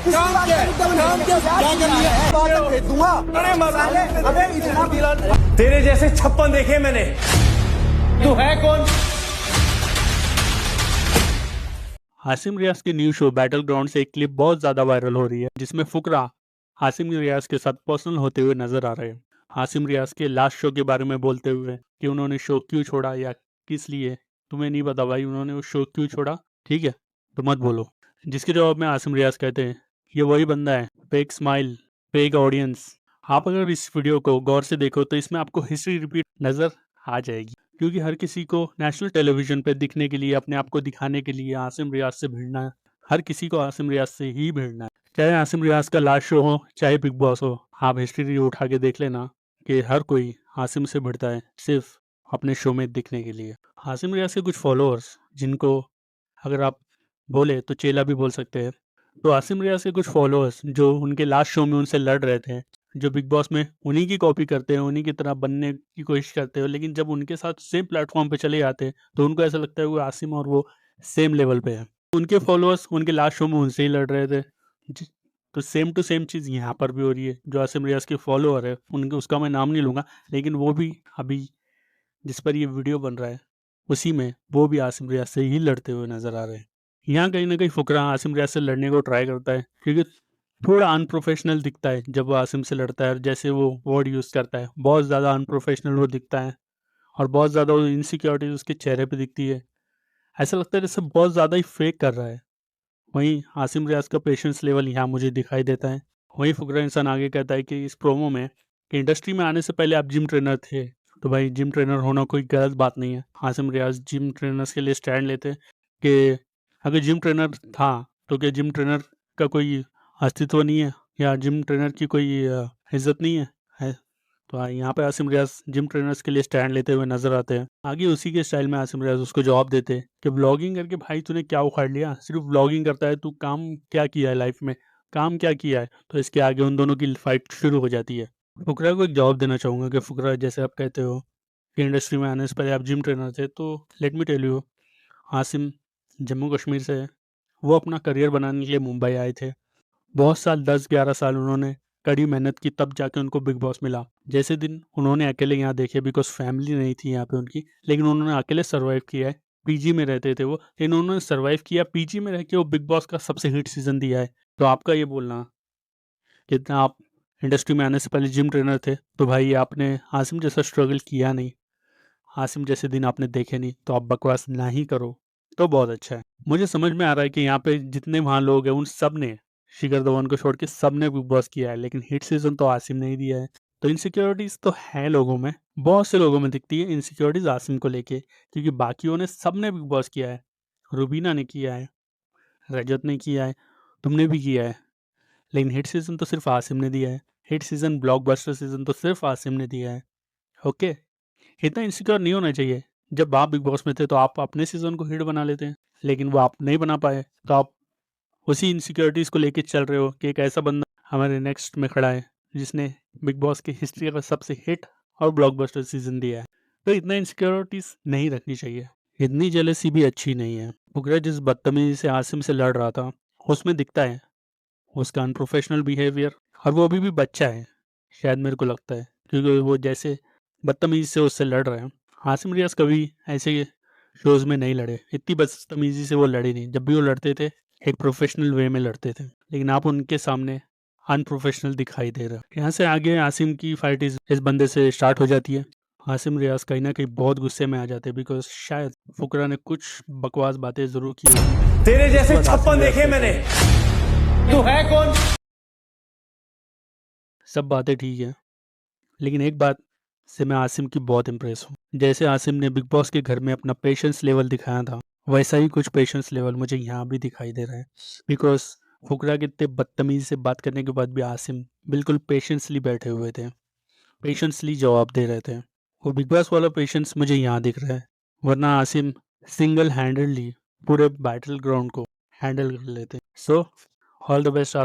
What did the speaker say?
काम क्या क्या कर लिया? भेज दूंगा। अबे इतना तेरे जैसे 56 देखे मैंने। तू है कौन? हासिम रियाज के न्यू शो बैटल ग्राउंड से एक क्लिप बहुत ज्यादा वायरल हो रही है जिसमें फुकरा हासिम रियाज के साथ पर्सनल होते हुए नजर आ रहे हैं। हासिम रियाज के लास्ट शो के बारे में बोलते हुए कि उन्होंने शो क्यों छोड़ा या किस लिए, तुम्हें नहीं पता भाई उन्होंने वो शो क्यों छोड़ा, ठीक है तो मत बोलो। जिसके जवाब में हासिम रियाज कहते हैं ये वही बंदा है, फेक स्माइल, फेक ऑडियंस। आप अगर इस वीडियो को गौर से देखो तो इसमें आपको हिस्ट्री रिपीट नजर आ जाएगी, क्योंकि हर किसी को नेशनल टेलीविजन पे दिखने के लिए, अपने आप को दिखाने के लिए आसिम रियाज से भिड़ना है। हर किसी को आसिम रियाज से ही भिड़ना है, चाहे आसिम रियाज का लास्ट शो हो चाहे बिग बॉस हो। आप हिस्ट्री उठा के देख लेना कि हर कोई आसिम से भिड़ता है सिर्फ अपने शो में दिखने के लिए। आसिम रियाज के कुछ फॉलोअर्स, जिनको अगर आप बोले तो चेला भी बोल सकते हैं, तो आसिम रियाज के कुछ फॉलोअर्स जो उनके लास्ट शो में उनसे लड़ रहे थे, जो बिग बॉस में उन्हीं की कॉपी करते हैं, उन्हीं की तरह बनने की कोशिश करते हैं, लेकिन जब उनके साथ सेम प्लेटफॉर्म पे चले जाते हैं तो उनको ऐसा लगता है वो आसिम और वो सेम लेवल पे है। उनके फॉलोअर्स उनके लास्ट शो में उनसे ही लड़ रहे थे। तो सेम टू सेम चीज़ यहाँ पर भी हो रही है। जो आसिम रियाज के फॉलोअर है उनके, उसका मैं नाम नहीं लूँगा, लेकिन वो भी अभी जिस पर ये वीडियो बन रहा है उसी में वो भी आसिम रियाज से ही लड़ते हुए नजर आ रहे हैं। यहाँ कहीं ना कहीं फुकरा आसिम रियाज से लड़ने को ट्राई करता है, क्योंकि थोड़ा अनप्रोफेशनल दिखता है जब वो आसिम से लड़ता है, और जैसे वो वर्ड यूज़ करता है बहुत ज़्यादा अनप्रोफेशनल वो दिखता है, और बहुत ज़्यादा वो इनसिक्योरिटीज उसके चेहरे पे दिखती है। ऐसा लगता है जैसे बहुत ज़्यादा ही फेक कर रहा है। वहीं आसिम रियाज का पेशेंस लेवल यहाँ मुझे दिखाई देता है। वहीं फुकरा इंसान आगे कहता है कि इस प्रोमो में कि इंडस्ट्री में आने से पहले आप जिम ट्रेनर थे, तो भाई जिम ट्रेनर होना कोई गलत बात नहीं है। आसिम रियाज जिम ट्रेनर्स के लिए स्टैंड लेते हैं कि अगर जिम ट्रेनर था तो क्या जिम ट्रेनर का कोई अस्तित्व नहीं है, या जिम ट्रेनर की कोई इज्जत नहीं है? तो यहाँ पे आसिम रियाज जिम ट्रेनर्स के लिए स्टैंड लेते हुए नजर आते हैं। आगे उसी के स्टाइल में आसिम रियाज उसको जवाब देते हैं कि ब्लॉगिंग करके भाई तूने क्या उखाड़ लिया, सिर्फ ब्लॉगिंग करता है तू, काम क्या किया है लाइफ में, काम क्या किया है? तो इसके आगे उन दोनों की फाइट शुरू हो जाती है। फुकरा को एक जवाब देना चाहूँगा कि फुकरा, जैसे आप कहते हो कि इंडस्ट्री में आने से पहले आप जिम ट्रेनर थे, तो let me tell you, Asim Jammu Kashmir से है। वो अपना करियर बनाने के लिए मुंबई आए थे। बहुत साल, 10-11 साल उन्होंने कड़ी मेहनत की, तब जाके उनको बिग बॉस मिला। जैसे दिन उन्होंने अकेले यहाँ देखे, बिकॉज फैमिली नहीं थी यहाँ पे उनकी, लेकिन उन्होंने अकेले सर्वाइव किया है। पीजी में रहते थे वो, लेकिन उन्होंने सर्वाइव किया, पीजी में रह के वो बिग बॉस का सबसे हिट सीजन दिया है। तो आपका ये बोलना कितना आप इंडस्ट्री में आने से पहले जिम ट्रेनर थे, तो भाई आपने आसिम जैसा स्ट्रगल किया नहीं, आसिम जैसे दिन आपने देखे नहीं, तो आप बकवास ना ही करो तो बहुत अच्छा है। मुझे समझ में आ रहा है कि यहाँ पे जितने वहाँ लोग हैं उन सब ने, शिखर धवन को छोड़ के सब ने बिग बॉस किया है, लेकिन हिट सीजन तो आसिम ने ही दिया है। तो इनसिक्योरिटीज तो है लोगों में, बहुत से लोगों में दिखती है इनसिक्योरिटीज आसिम को लेके, क्योंकि बाकियों ने, सब ने बिग बॉस किया है। रुबीना ने किया है, रजत ने किया है, तुमने भी किया है, लेकिन हिट सीजन तो सिर्फ आसिम ने दिया है। हिट सीजन, ब्लॉकबस्टर सीजन तो सिर्फ आसिम ने दिया है। ओके, इतना इनसिक्योर नहीं होना चाहिए। जब आप बिग बॉस में थे तो आप अपने सीजन को हिट बना लेते हैं, लेकिन वो आप नहीं बना पाए, तो आप उसी इनसिक्योरिटीज को लेके चल रहे हो कि एक ऐसा बंदा हमारे नेक्स्ट में खड़ा है जिसने बिग बॉस की हिस्ट्री का सबसे हिट और ब्लॉकबस्टर सीजन दिया है। तो इतना इनसिक्योरिटीज नहीं रखनी चाहिए, इतनी जेलसी भी अच्छी नहीं है। फुकरा जिस बदतमीजी से आसिम से लड़ रहा था उसमें दिखता है उसका अनप्रोफेशनल बिहेवियर, और वो अभी भी बच्चा है शायद, मेरे को लगता है, क्योंकि वो जैसे बदतमीजी से उससे लड़ रहे हैं। आसिम रियाज कभी ऐसे शोज में नहीं लड़े, इतनी बदतमीजी से वो लड़े नहीं। जब भी वो लड़ते थे एक प्रोफेशनल वे में लड़ते थे, लेकिन आप उनके सामने अनप्रोफेशनल दिखाई दे रहा है। यहाँ से आगे आसिम की फाइट इस बंदे से स्टार्ट हो जाती है। आसिम रियाज कहीं ना कहीं बहुत गुस्से में आ जाते हैं, बिकॉज शायद फुकरा ने कुछ बकवास बातें जरूर की होगी। तेरे जैसे 56 देखे मैंने। तू है कौन? सब बातें ठीक है, लेकिन एक बात से मैं आसिम की बहुत इम्प्रेस हूँ। जैसे आसिम ने बिग बॉस के घर में अपना पेशेंस लेवल दिखाया था, वैसा ही कुछ पेशेंस लेवल मुझे यहाँ भी दिखाई दे रहा है। बिकॉज फुकरा के इतने बदतमीजी से बात करने के बाद भी आसिम बिल्कुल पेशेंसली बैठे हुए थे, पेशेंसली जवाब दे रहे थे। वो बिग बॉस वाला पेशेंस मुझे यहाँ दिख रहा है, वरना आसिम सिंगल हैंडेडली पूरे बैटल ग्राउंड को हैंडल कर लेते। So all the best Asim.